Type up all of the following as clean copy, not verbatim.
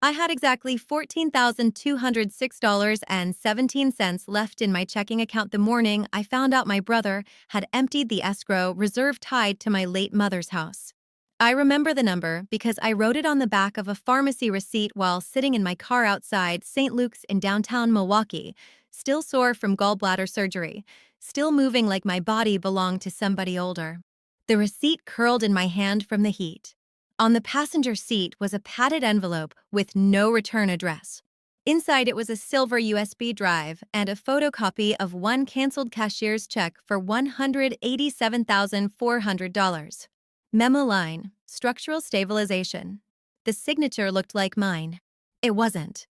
I had exactly $14,206.17 left in my checking account the morning I found out my brother had emptied the escrow reserve tied to my late mother's house. I remember the number because I wrote it on the back of a pharmacy receipt while sitting in my car outside St. Luke's in downtown Milwaukee, still sore from gallbladder surgery, still moving like my body belonged to somebody older. The receipt curled in my hand from the heat. On the passenger seat was a padded envelope with no return address. Inside it was a silver USB drive and a photocopy of one canceled cashier's check for $187,400. Memo line, structural stabilization. The signature looked like mine. It wasn't.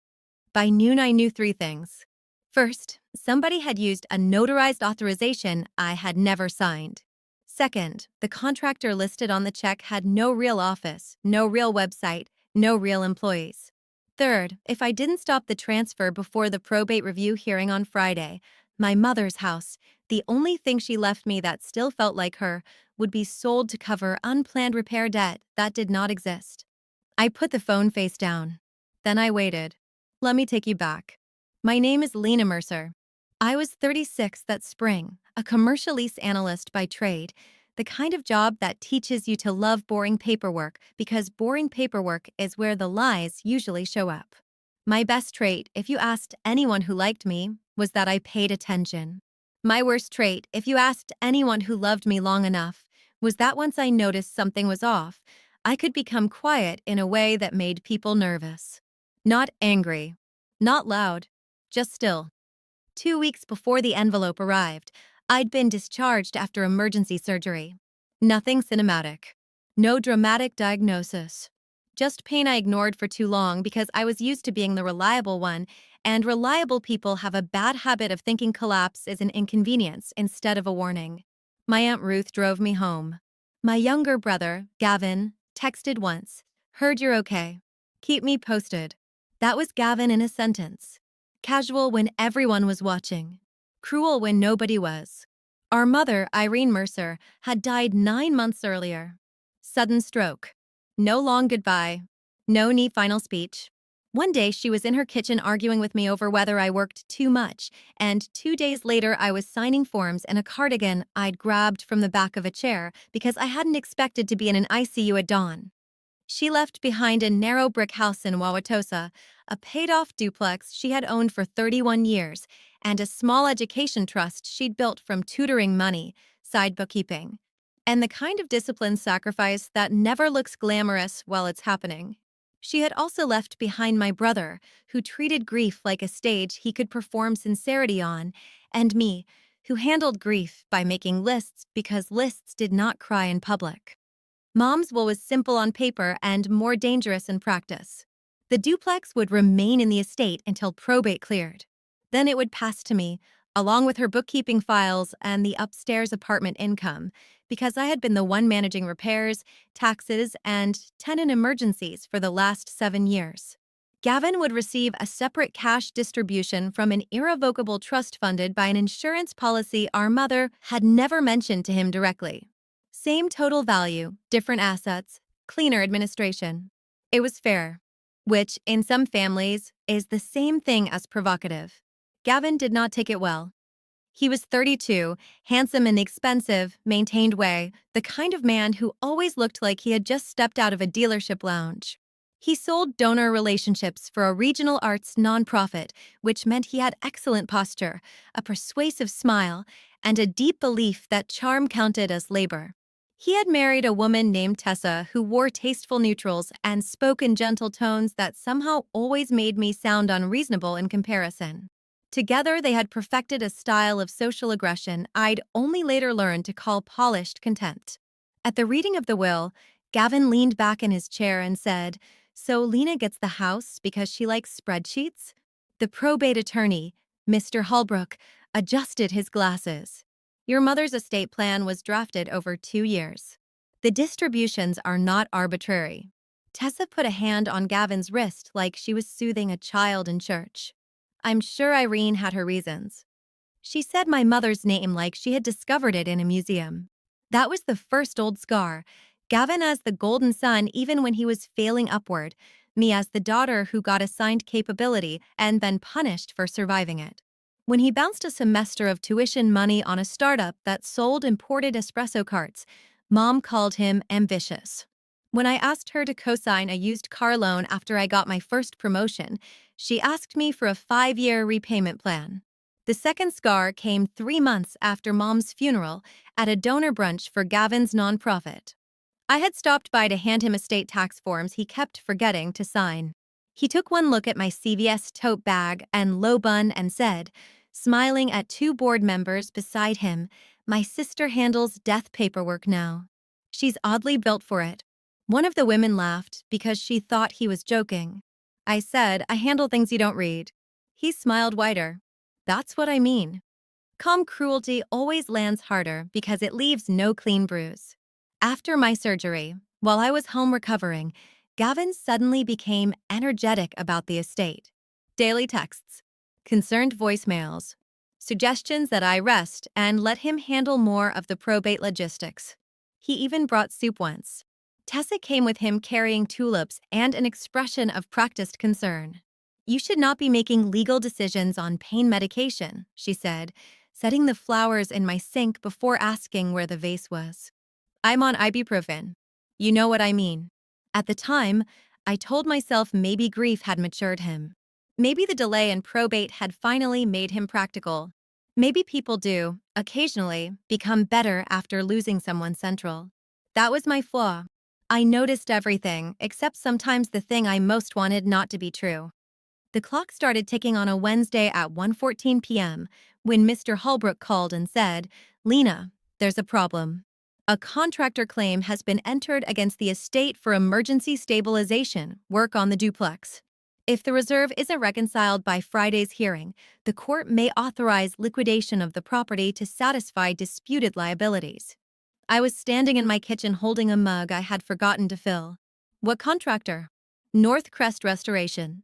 By noon I knew three things. First, somebody had used a notarized authorization I had never signed. Second, the contractor listed on the check had no real office, no real website, no real employees. Third, if I didn't stop the transfer before the probate review hearing on Friday, my mother's house, the only thing she left me that still felt like her, would be sold to cover unplanned repair debt that did not exist. I put the phone face down. Then I waited. Let me take you back. My name is Lena Mercer. I was 36 that spring, a commercial lease analyst by trade, the kind of job that teaches you to love boring paperwork because boring paperwork is where the lies usually show up. My best trait, if you asked anyone who liked me, was that I paid attention. My worst trait, if you asked anyone who loved me long enough, was that once I noticed something was off, I could become quiet in a way that made people nervous. Not angry, not loud, just still. 2 weeks before the envelope arrived, I'd been discharged after emergency surgery. Nothing cinematic. No dramatic diagnosis. Just pain I ignored for too long because I was used to being the reliable one, and reliable people have a bad habit of thinking collapse is an inconvenience instead of a warning. My Aunt Ruth drove me home. My younger brother, Gavin, texted once, "Heard you're okay. Keep me posted." That was Gavin in a sentence. Casual when everyone was watching. Cruel when nobody was. Our mother, Irene Mercer, had died 9 months earlier. Sudden stroke. No long goodbye. No neat final speech. One day she was in her kitchen arguing with me over whether I worked too much, and 2 days later I was signing forms in a cardigan I'd grabbed from the back of a chair because I hadn't expected to be in an ICU at dawn. She left behind a narrow brick house in Wauwatosa, a paid-off duplex she had owned for 31 years, and a small education trust she'd built from tutoring money, side bookkeeping, and the kind of discipline sacrifice that never looks glamorous while it's happening. She had also left behind my brother, who treated grief like a stage he could perform sincerity on, and me, who handled grief by making lists because lists did not cry in public. Mom's will was simple on paper and more dangerous in practice. The duplex would remain in the estate until probate cleared. Then it would pass to me, along with her bookkeeping files and the upstairs apartment income, because I had been the one managing repairs, taxes, and tenant emergencies for the last 7 years. Gavin would receive a separate cash distribution from an irrevocable trust funded by an insurance policy our mother had never mentioned to him directly. Same total value, different assets, cleaner administration. It was fair, which, in some families, is the same thing as provocative. Gavin did not take it well. He was 32, handsome in the expensive, maintained way, the kind of man who always looked like he had just stepped out of a dealership lounge. He sold donor relationships for a regional arts nonprofit, which meant he had excellent posture, a persuasive smile, and a deep belief that charm counted as labor. He had married a woman named Tessa who wore tasteful neutrals and spoke in gentle tones that somehow always made me sound unreasonable in comparison. Together, they had perfected a style of social aggression I'd only later learned to call polished contempt. At the reading of the will, Gavin leaned back in his chair and said, "So Lena gets the house because she likes spreadsheets?" The probate attorney, Mr. Holbrook, adjusted his glasses. "Your mother's estate plan was drafted over 2 years. The distributions are not arbitrary." Tessa put a hand on Gavin's wrist like she was soothing a child in church. "I'm sure Irene had her reasons." She said my mother's name like she had discovered it in a museum. That was the first old scar. Gavin as the golden sun even when he was failing upward, me as the daughter who got assigned capability and then punished for surviving it. When he bounced a semester of tuition money on a startup that sold imported espresso carts, Mom called him ambitious. When I asked her to co-sign a used car loan after I got my first promotion, she asked me for a 5-year repayment plan. The second scar came 3 months after Mom's funeral at a donor brunch for Gavin's nonprofit. I had stopped by to hand him estate tax forms he kept forgetting to sign. He took one look at my CVS tote bag and low bun and said, smiling at 2 board members beside him, "My sister handles death paperwork now. She's oddly built for it." One of the women laughed because she thought he was joking. I said, "I handle things you don't read." He smiled wider. "That's what I mean." Calm cruelty always lands harder because it leaves no clean bruise. After my surgery, while I was home recovering, Gavin suddenly became energetic about the estate. Daily texts, concerned voicemails, suggestions that I rest and let him handle more of the probate logistics. He even brought soup once. Tessa came with him carrying tulips and an expression of practiced concern. "You should not be making legal decisions on pain medication," she said, setting the flowers in my sink before asking where the vase was. "I'm on ibuprofen. You know what I mean." At the time, I told myself maybe grief had matured him. Maybe the delay in probate had finally made him practical. Maybe people do, occasionally, become better after losing someone central. That was my flaw. I noticed everything, except sometimes the thing I most wanted not to be true. The clock started ticking on a Wednesday at 1:14 p.m. when Mr. Holbrook called and said, "Lena, there's a problem. A contractor claim has been entered against the estate for emergency stabilization work on the duplex. If the reserve isn't reconciled by Friday's hearing, the court may authorize liquidation of the property to satisfy disputed liabilities." I was standing in my kitchen holding a mug I had forgotten to fill. "What contractor?" "North Crest Restoration."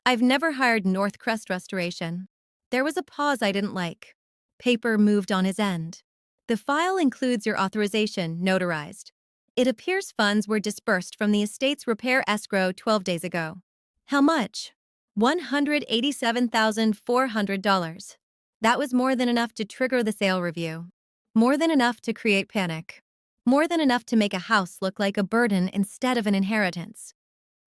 "I've never hired North Crest Restoration." There was a pause I didn't like. Paper moved on his end. "The file includes your authorization, notarized. It appears funds were disbursed from the estate's repair escrow 12 days ago." "How much?" $187,400. That was more than enough to trigger the sale review. More than enough to create panic. More than enough to make a house look like a burden instead of an inheritance.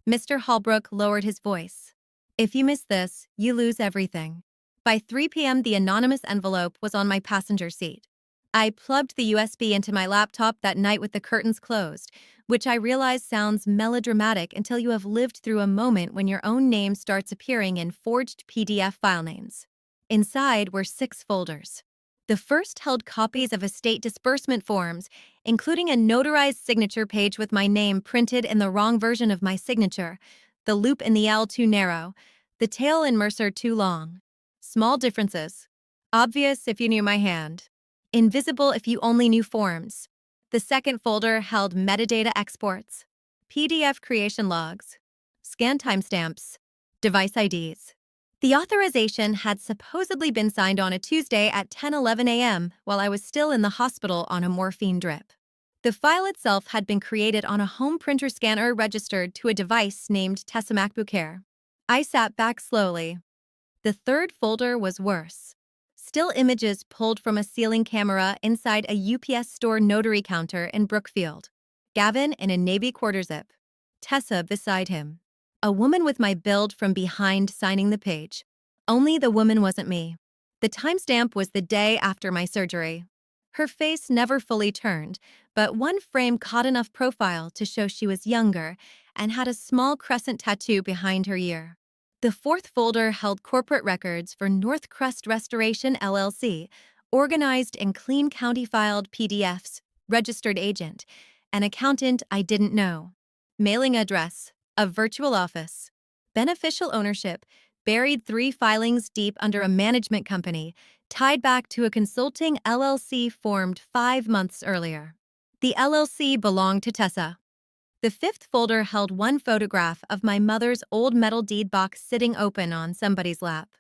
Mr. Holbrook lowered his voice. "If you miss this, you lose everything." By 3 p.m., the anonymous envelope was on my passenger seat. I plugged the USB into my laptop that night with the curtains closed, which I realize sounds melodramatic until you have lived through a moment when your own name starts appearing in forged PDF file names. Inside were 6 folders. The first held copies of estate disbursement forms, including a notarized signature page with my name printed in the wrong version of my signature, the loop in the L too narrow, the tail in Mercer too long. Small differences. Obvious if you knew my hand. Invisible if you only knew forms. The second folder held metadata exports, PDF creation logs, scan timestamps, device IDs. The authorization had supposedly been signed on a Tuesday at 10:11 a.m. while I was still in the hospital on a morphine drip. The file itself had been created on a home printer scanner registered to a device named Tessa MacBookAir. I sat back slowly. The third folder was worse. Still images pulled from a ceiling camera inside a UPS store notary counter in Brookfield. Gavin in a navy quarter zip. Tessa beside him. A woman with my build from behind signing the page. Only the woman wasn't me. The timestamp was the day after my surgery. Her face never fully turned, but one frame caught enough profile to show she was younger and had a small crescent tattoo behind her ear. The fourth folder held corporate records for North Crest Restoration LLC, organized in clean county-filed PDFs, registered agent, an accountant I didn't know, mailing address, a virtual office, beneficial ownership, buried 3 filings deep under a management company, tied back to a consulting LLC formed 5 months earlier. The LLC belonged to Tessa. The fifth folder held one photograph of my mother's old metal deed box sitting open on somebody's lap.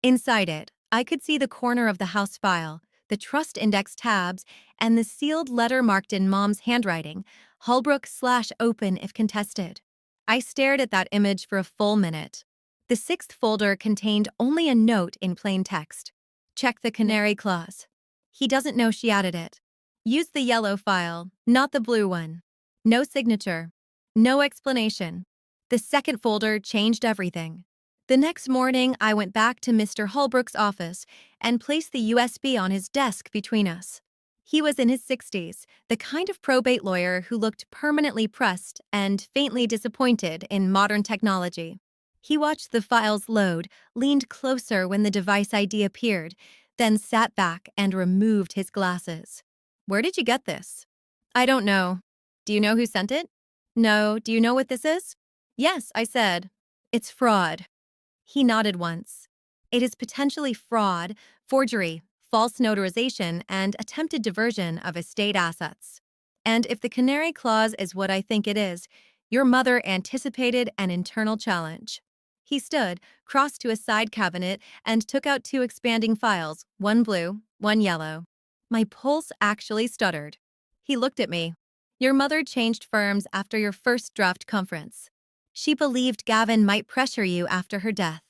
Inside it, I could see the corner of the house file, the trust index tabs, and the sealed letter marked in Mom's handwriting, Holbrook/open if contested. I stared at that image for a full minute. The sixth folder contained only a note in plain text. Check the canary clause. He doesn't know she added it. Use the yellow file, not the blue one. No signature. No explanation. The second folder changed everything. The next morning, I went back to Mr. Holbrook's office and placed the USB on his desk between us. He was in his 60s, the kind of probate lawyer who looked permanently pressed and faintly disappointed in modern technology. He watched the files load, leaned closer when the device ID appeared, then sat back and removed his glasses. "Where did you get this?" "I don't know." "Do you know who sent it?" "No. Do you know what this is?" "Yes," I said. "It's fraud." He nodded once. "It is potentially fraud, forgery, false notarization, and attempted diversion of estate assets. And if the canary clause is what I think it is, your mother anticipated an internal challenge." He stood, crossed to a side cabinet, and took out two expanding files, one blue, one yellow. My pulse actually stuttered. He looked at me. "Your mother changed firms after your first draft conference. She believed Gavin might pressure you after her death.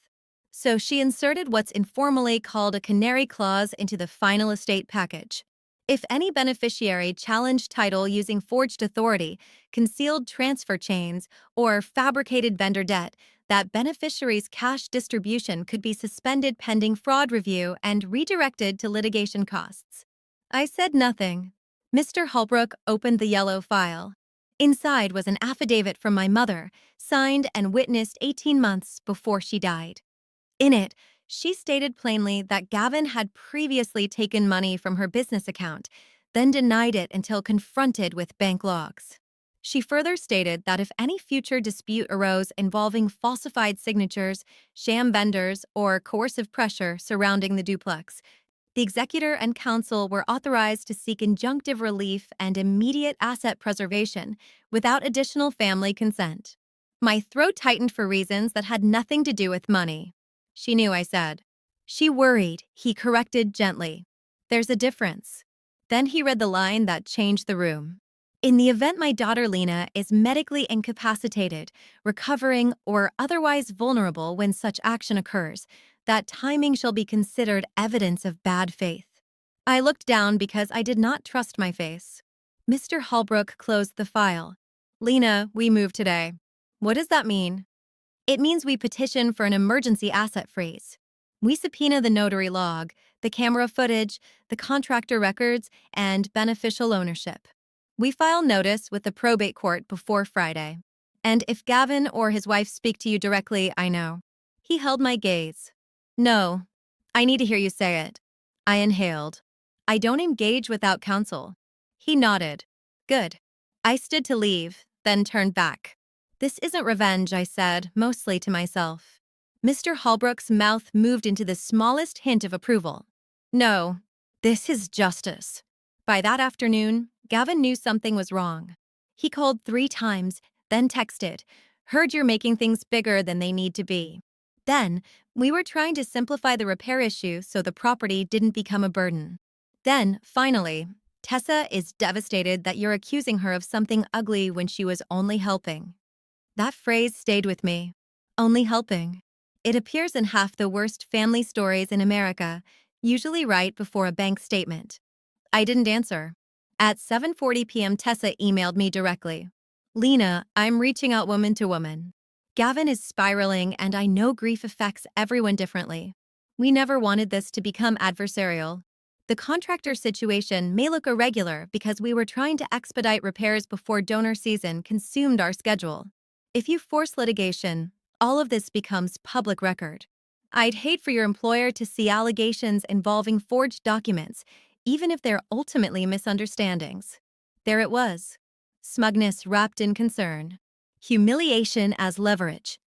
So she inserted what's informally called a canary clause into the final estate package. If any beneficiary challenged title using forged authority, concealed transfer chains, or fabricated vendor debt, that beneficiary's cash distribution could be suspended pending fraud review and redirected to litigation costs." I said nothing. Mr. Holbrook opened the yellow file. Inside was an affidavit from my mother, signed and witnessed 18 months before she died. In it, she stated plainly that Gavin had previously taken money from her business account, then denied it until confronted with bank logs. She further stated that if any future dispute arose involving falsified signatures, sham vendors, or coercive pressure surrounding the duplex, the executor and counsel were authorized to seek injunctive relief and immediate asset preservation without additional family consent. My throat tightened for reasons that had nothing to do with money. "She knew," I said. "She worried," he corrected gently. "There's a difference." Then he read the line that changed the room. "In the event my daughter Lena is medically incapacitated, recovering, or otherwise vulnerable when such action occurs, that timing shall be considered evidence of bad faith." I looked down because I did not trust my face. Mr. Holbrook closed the file. "Lena, we moved today." "What does that mean?" "It means we petition for an emergency asset freeze. We subpoena the notary log, the camera footage, the contractor records, and beneficial ownership. We file notice with the probate court before Friday. And if Gavin or his wife speak to you directly, I know." He held my gaze. "No. I need to hear you say it." I inhaled. "I don't engage without counsel." He nodded. "Good." I stood to leave, then turned back. "This isn't revenge," I said, mostly to myself. Mr. Holbrook's mouth moved into the smallest hint of approval. "No, this is justice." By that afternoon, Gavin knew something was wrong. He called 3 times, then texted, "Heard you're making things bigger than they need to be." Then, we were trying to simplify the repair issue so the property didn't become a burden. Then, finally, "Tessa is devastated that you're accusing her of something ugly when she was only helping." That phrase stayed with me. Only helping. It appears in half the worst family stories in America, usually right before a bank statement. I didn't answer. At 7:40 p.m. Tessa emailed me directly. "Lena, I'm reaching out woman to woman. Gavin is spiraling and I know grief affects everyone differently. We never wanted this to become adversarial. The contractor situation may look irregular because we were trying to expedite repairs before donor season consumed our schedule. If you force litigation, all of this becomes public record. I'd hate for your employer to see allegations involving forged documents, even if they're ultimately misunderstandings." There it was. Smugness wrapped in concern. Humiliation as leverage.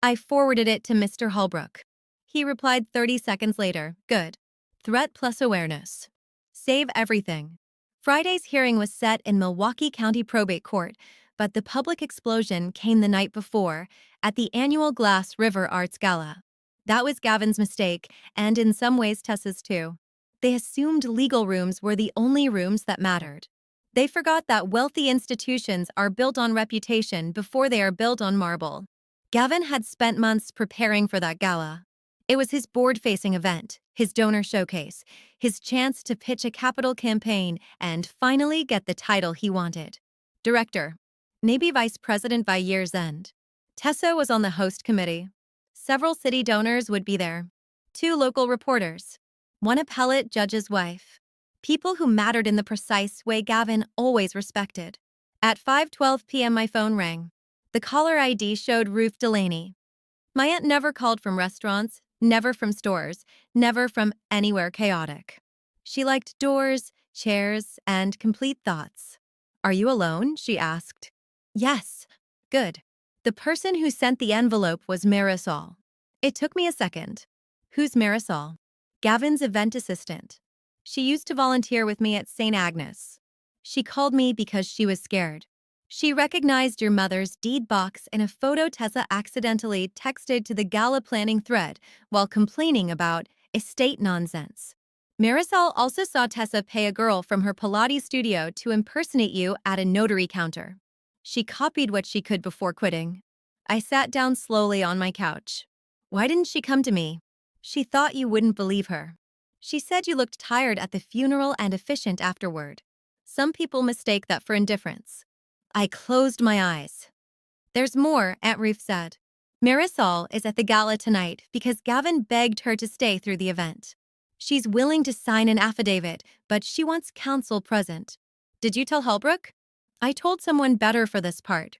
I forwarded it to Mr. Holbrook. He replied 30 seconds later, "Good. Threat plus awareness. Save everything." Friday's hearing was set in Milwaukee County Probate Court, but the public explosion came the night before, at the annual Glass River Arts Gala. That was Gavin's mistake, and in some ways Tessa's too. They assumed legal rooms were the only rooms that mattered. They forgot that wealthy institutions are built on reputation before they are built on marble. Gavin had spent months preparing for that gala. It was his board-facing event, his donor showcase, his chance to pitch a capital campaign and finally get the title he wanted. Director, maybe vice president by year's end. Tessa was on the host committee. Several city donors would be there. 2 local reporters. 1 appellate judge's wife. People who mattered in the precise way Gavin always respected. At 5:12 p.m. my phone rang. The caller ID showed Ruth Delaney. My aunt never called from restaurants, never from stores, never from anywhere chaotic. She liked doors, chairs, and complete thoughts. Are you alone? She asked. Yes. Good. The person who sent the envelope was Marisol. It took me a second. Who's Marisol? Gavin's event assistant. She used to volunteer with me at St. Agnes. She called me because she was scared. She recognized your mother's deed box in a photo Tessa accidentally texted to the gala planning thread while complaining about estate nonsense. Marisol also saw Tessa pay a girl from her Pilates studio to impersonate you at a notary counter. She copied what she could before quitting. I sat down slowly on my couch. Why didn't she come to me? She thought you wouldn't believe her. She said you looked tired at the funeral and efficient afterward. Some people mistake that for indifference. I closed my eyes. There's more, Aunt Ruth said. Marisol is at the gala tonight because Gavin begged her to stay through the event. She's willing to sign an affidavit, but she wants counsel present. Did you tell Holbrook? I told someone better for this part.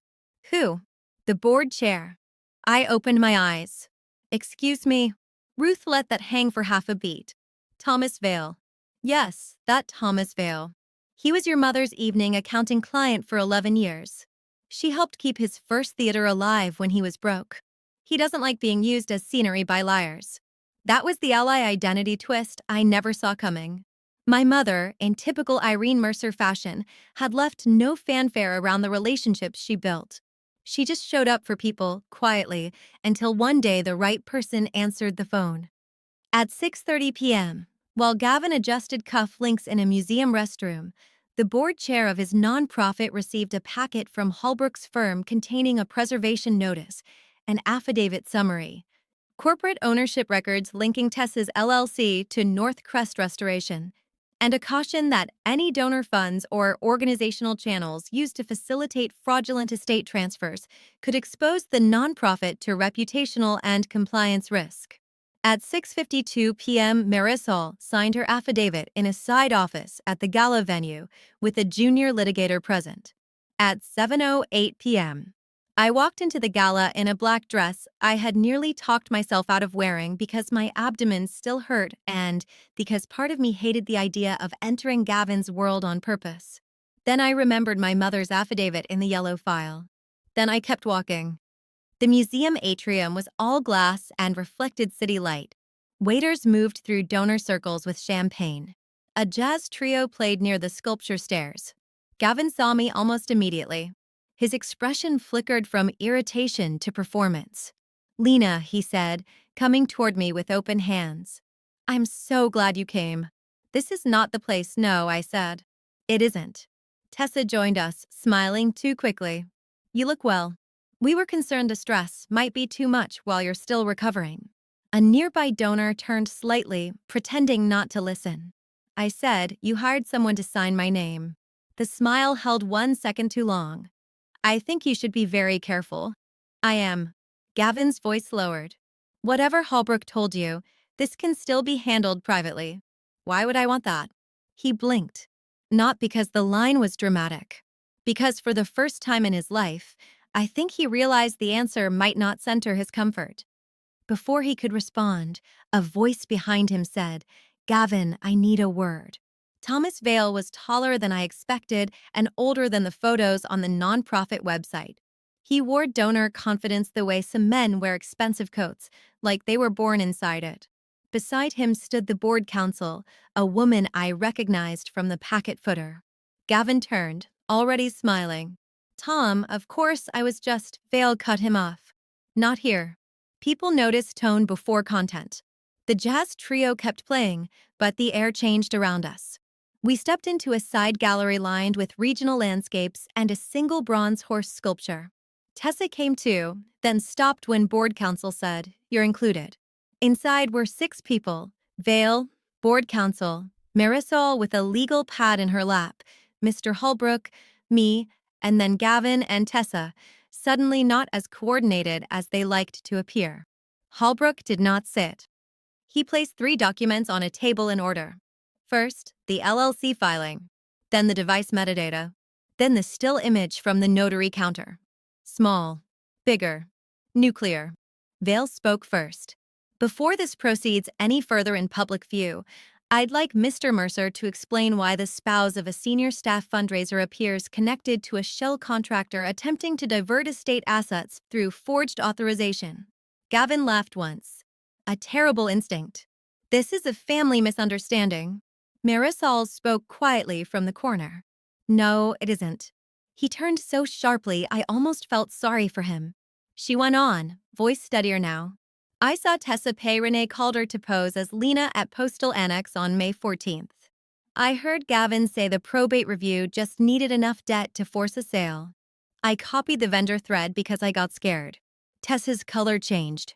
Who? The board chair. I opened my eyes. Excuse me. Ruth let that hang for half a beat. Thomas Vale. Yes, that Thomas Vale. He was your mother's evening accounting client for 11 years. She helped keep his first theater alive when he was broke. He doesn't like being used as scenery by liars. That was the ally identity twist I never saw coming. My mother, in typical Irene Mercer fashion, had left no fanfare around the relationships she built. She just showed up for people, quietly, until one day the right person answered the phone. At 6:30 p.m., while Gavin adjusted cuff links in a museum restroom, the board chair of his nonprofit received a packet from Holbrook's firm containing a preservation notice, an affidavit summary, corporate ownership records linking Tessa's LLC to North Crest Restoration, and a caution that any donor funds or organizational channels used to facilitate fraudulent estate transfers could expose the nonprofit to reputational and compliance risk. At 6:52 p.m., Marisol signed her affidavit in a side office at the gala venue with a junior litigator present. At 7:08 p.m., I walked into the gala in a black dress I had nearly talked myself out of wearing because my abdomen still hurt and because part of me hated the idea of entering Gavin's world on purpose. Then I remembered my mother's affidavit in the yellow file. Then I kept walking. The museum atrium was all glass and reflected city light. Waiters moved through donor circles with champagne. A jazz trio played near the sculpture stairs. Gavin saw me almost immediately. His expression flickered from irritation to performance. Lena, he said, coming toward me with open hands. I'm so glad you came. This is not the place, no, I said. It isn't. Tessa joined us, smiling too quickly. You look well. We were concerned the stress might be too much while you're still recovering. A nearby donor turned slightly, pretending not to listen. I said, you hired someone to sign my name. The smile held 1 second too long. I think you should be very careful. I am. Gavin's voice lowered. Whatever Holbrook told you, this can still be handled privately. Why would I want that? He blinked. Not because the line was dramatic. Because for the first time in his life, I think he realized the answer might not center his comfort. Before he could respond, a voice behind him said, Gavin, I need a word. Thomas Vale was taller than I expected and older than the photos on the nonprofit website. He wore donor confidence the way some men wear expensive coats, like they were born inside it. Beside him stood the board counsel, a woman I recognized from the packet footer. Gavin turned, already smiling. Tom, of course I was just, Vale cut him off. Not here. People noticed tone before content. The jazz trio kept playing, but the air changed around us. We stepped into a side gallery lined with regional landscapes and a single bronze horse sculpture. Tessa came too, then stopped when board counsel said, "You're included." Inside were 6 people: Vale, board counsel, Marisol with a legal pad in her lap, Mr. Holbrook, me, and then Gavin and Tessa, suddenly not as coordinated as they liked to appear. Holbrook did not sit. He placed 3 documents on a table in order. First, the LLC filing, then the device metadata, then the still image from the notary counter. Small, bigger, nuclear. Vale spoke first. "Before this proceeds any further in public view, I'd like Mr. Mercer to explain why the spouse of a senior staff fundraiser appears connected to a shell contractor attempting to divert estate assets through forged authorization." Gavin laughed once. "A terrible instinct. This is a family misunderstanding." Marisol spoke quietly from the corner. "No, it isn't." He turned so sharply I almost felt sorry for him. She went on, voice steadier now. "I saw Tessa pay Renee Calder to pose as Lena at Postal Annex on May 14th. I heard Gavin say the probate review just needed enough debt to force a sale. I copied the vendor thread because I got scared." Tessa's color changed.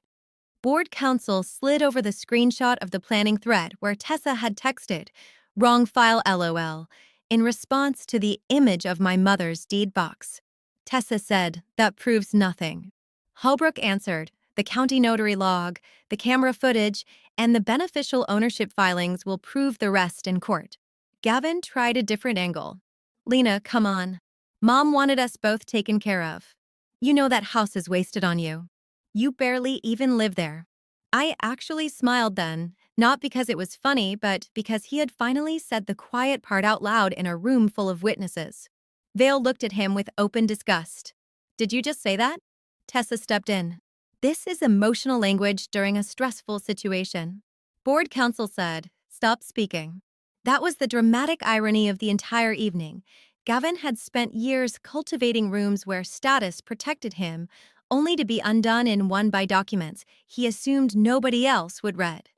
Board counsel slid over the screenshot of the planning thread where Tessa had texted, "Wrong file LOL," in response to the image of my mother's deed box. Tessa said, "That proves nothing." Holbrook answered, "The county notary log, the camera footage, and the beneficial ownership filings will prove the rest in court." Gavin tried a different angle. "Lena, come on. Mom wanted us both taken care of. You know that house is wasted on you. You barely even live there." I actually smiled then, not because it was funny, but because he had finally said the quiet part out loud in a room full of witnesses. Vale looked at him with open disgust. "Did you just say that?" Tessa stepped in. "This is emotional language during a stressful situation." Board counsel said, "Stop speaking." That was the dramatic irony of the entire evening. Gavin had spent years cultivating rooms where status protected him, only to be undone in one by documents he assumed nobody else would read.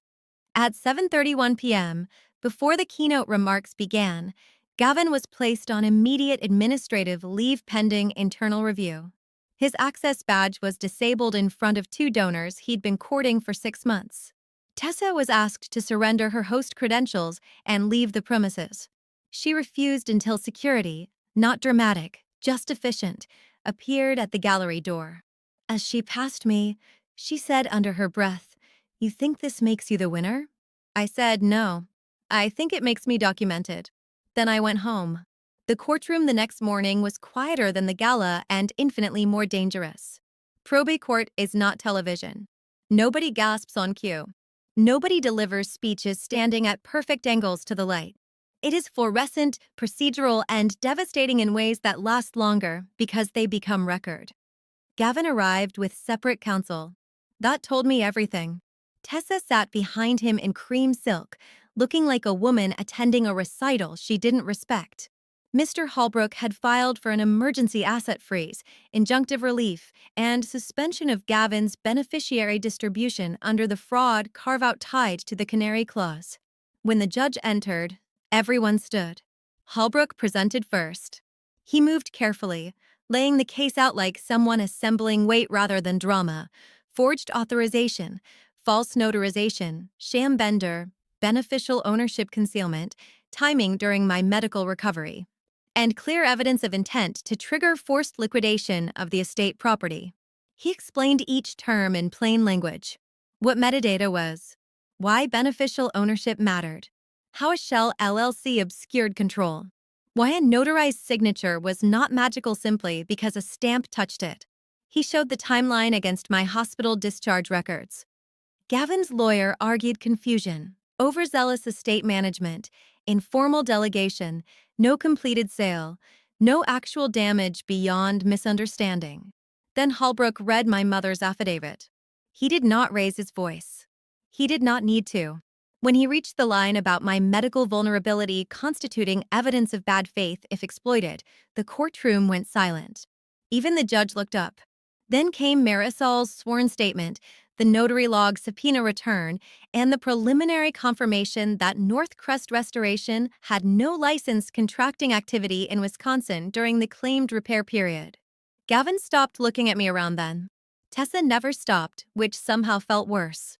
At 7:31 p.m., before the keynote remarks began, Gavin was placed on immediate administrative leave pending internal review. His access badge was disabled in front of 2 donors he'd been courting for 6 months. Tessa was asked to surrender her host credentials and leave the premises. She refused until security, not dramatic, just efficient, appeared at the gallery door. As she passed me, she said under her breath, "You think this makes you the winner?" I said, "No. I think it makes me documented." Then I went home. The courtroom the next morning was quieter than the gala and infinitely more dangerous. Probate court is not television. Nobody gasps on cue. Nobody delivers speeches standing at perfect angles to the light. It is fluorescent, procedural, and devastating in ways that last longer because they become record. Gavin arrived with separate counsel. That told me everything. Tessa sat behind him in cream silk, looking like a woman attending a recital she didn't respect. Mr. Holbrook had filed for an emergency asset freeze, injunctive relief, and suspension of Gavin's beneficiary distribution under the fraud carve-out tied to the Canary Clause. When the judge entered, everyone stood. Holbrook presented first. He moved carefully, laying the case out like someone assembling weight rather than drama: forged authorization, false notarization, sham bender, beneficial ownership concealment, timing during my medical recovery, and clear evidence of intent to trigger forced liquidation of the estate property. He explained each term in plain language: what metadata was, why beneficial ownership mattered, how a shell LLC obscured control, why a notarized signature was not magical simply because a stamp touched it. He showed the timeline against my hospital discharge records. Gavin's lawyer argued confusion, overzealous estate management, informal delegation, no completed sale, no actual damage beyond misunderstanding. Then Holbrook read my mother's affidavit. He did not raise his voice. He did not need to. When he reached the line about my medical vulnerability constituting evidence of bad faith if exploited, the courtroom went silent. Even the judge looked up. Then came Marisol's sworn statement, the notary log subpoena return, and the preliminary confirmation that North Crest Restoration had no licensed contracting activity in Wisconsin during the claimed repair period. Gavin stopped looking at me around then. Tessa never stopped, which somehow felt worse.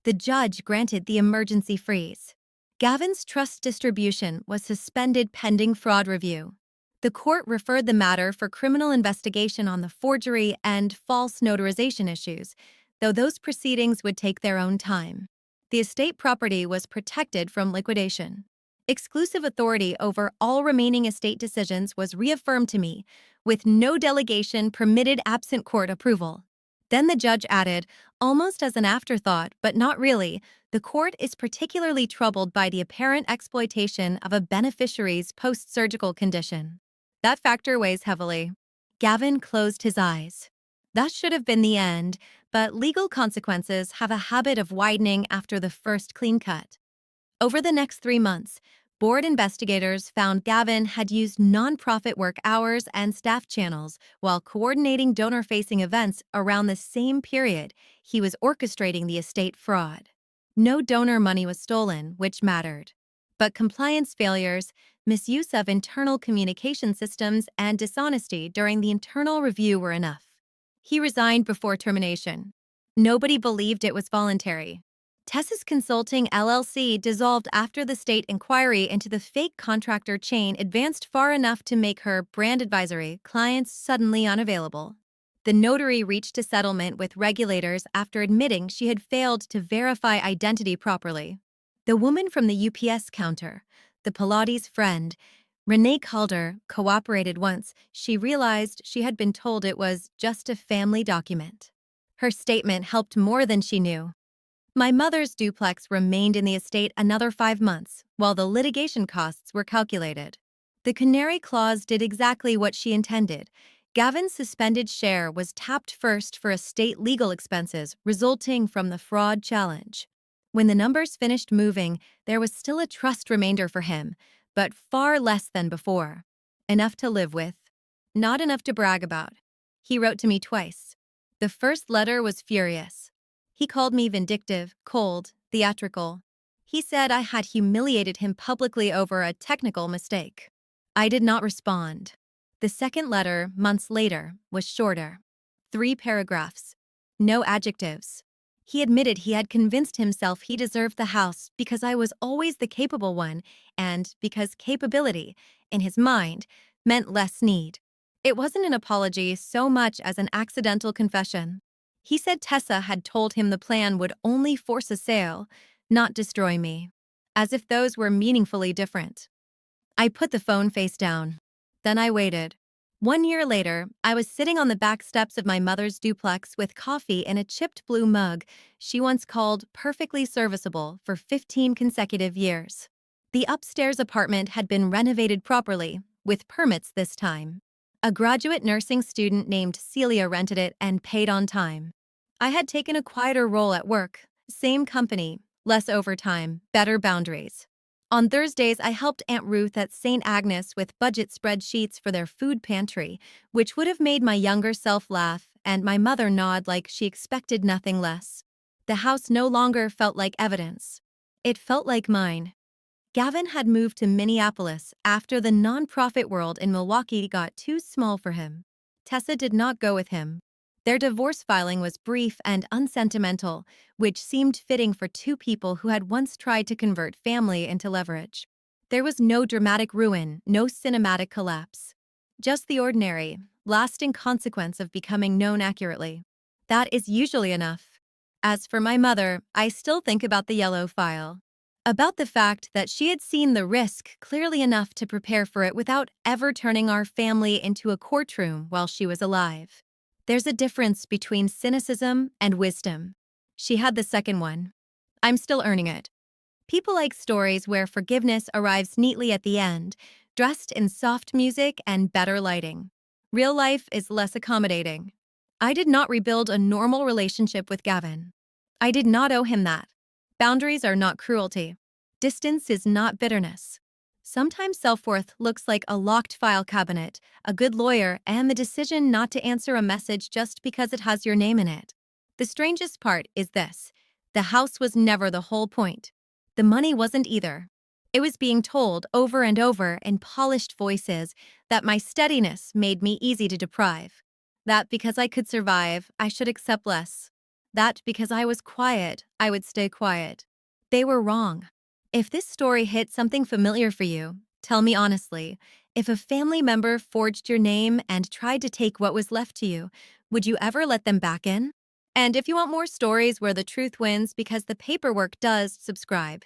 The judge granted the emergency freeze. Gavin's trust distribution was suspended pending fraud review. The court referred the matter for criminal investigation on the forgery and false notarization issues, though those proceedings would take their own time. The estate property was protected from liquidation. Exclusive authority over all remaining estate decisions was reaffirmed to me, with no delegation permitted absent court approval. Then the judge added, almost as an afterthought, but not really, the court is particularly troubled by the apparent exploitation of a beneficiary's post-surgical condition. That factor weighs heavily. Gavin closed his eyes. That should have been the end, but legal consequences have a habit of widening after the first clean cut. Over the next 3 months, board investigators found Gavin had used nonprofit work hours and staff channels while coordinating donor-facing events around the same period he was orchestrating the estate fraud. No donor money was stolen, which mattered. But compliance failures, misuse of internal communication systems, and dishonesty during the internal review were enough. He resigned before termination. Nobody believed it was voluntary. Tessa's Consulting LLC dissolved after the state inquiry into the fake contractor chain advanced far enough to make her brand advisory clients suddenly unavailable. The notary reached a settlement with regulators after admitting she had failed to verify identity properly. The woman from the UPS counter, the Pilates friend, Renee Calder, cooperated once she realized she had been told it was just a family document. Her statement helped more than she knew. My mother's duplex remained in the estate another 5 months, while the litigation costs were calculated. The canary clause did exactly what she intended. Gavin's suspended share was tapped first for estate legal expenses resulting from the fraud challenge. When the numbers finished moving, there was still a trust remainder for him, but far less than before. Enough to live with, not enough to brag about. He wrote to me twice. The first letter was furious. He called me vindictive, cold, theatrical. He said I had humiliated him publicly over a technical mistake. I did not respond. The second letter, months later, was shorter. 3 paragraphs. No adjectives. He admitted he had convinced himself he deserved the house because I was always the capable one and because capability, in his mind, meant less need. It wasn't an apology so much as an accidental confession. He said Tessa had told him the plan would only force a sale, not destroy me. As if those were meaningfully different. I put the phone face down. Then I waited. 1 year later, I was sitting on the back steps of my mother's duplex with coffee in a chipped blue mug she once called perfectly serviceable for 15 consecutive years. The upstairs apartment had been renovated properly, with permits this time. A graduate nursing student named Celia rented it and paid on time. I had taken a quieter role at work, same company, less overtime, better boundaries. On Thursdays, I helped Aunt Ruth at St. Agnes with budget spreadsheets for their food pantry, which would have made my younger self laugh and my mother nod like she expected nothing less. The house no longer felt like evidence. It felt like mine. Gavin had moved to Minneapolis after the nonprofit world in Milwaukee got too small for him. Tessa did not go with him. Their divorce filing was brief and unsentimental, which seemed fitting for 2 people who had once tried to convert family into leverage. There was no dramatic ruin, no cinematic collapse. Just the ordinary, lasting consequence of becoming known accurately. That is usually enough. As for my mother, I still think about the yellow file. About the fact that she had seen the risk clearly enough to prepare for it without ever turning our family into a courtroom while she was alive. There's a difference between cynicism and wisdom. She had the second one. I'm still earning it. People like stories where forgiveness arrives neatly at the end, dressed in soft music and better lighting. Real life is less accommodating. I did not rebuild a normal relationship with Gavin. I did not owe him that. Boundaries are not cruelty. Distance is not bitterness. Sometimes self-worth looks like a locked file cabinet, a good lawyer, and the decision not to answer a message just because it has your name in it. The strangest part is this: the house was never the whole point. The money wasn't either. It was being told over and over in polished voices that my steadiness made me easy to deprive. That because I could survive, I should accept less. That because I was quiet, I would stay quiet. They were wrong. If this story hit something familiar for you, tell me honestly. If a family member forged your name and tried to take what was left to you, would you ever let them back in? And if you want more stories where the truth wins because the paperwork does, subscribe.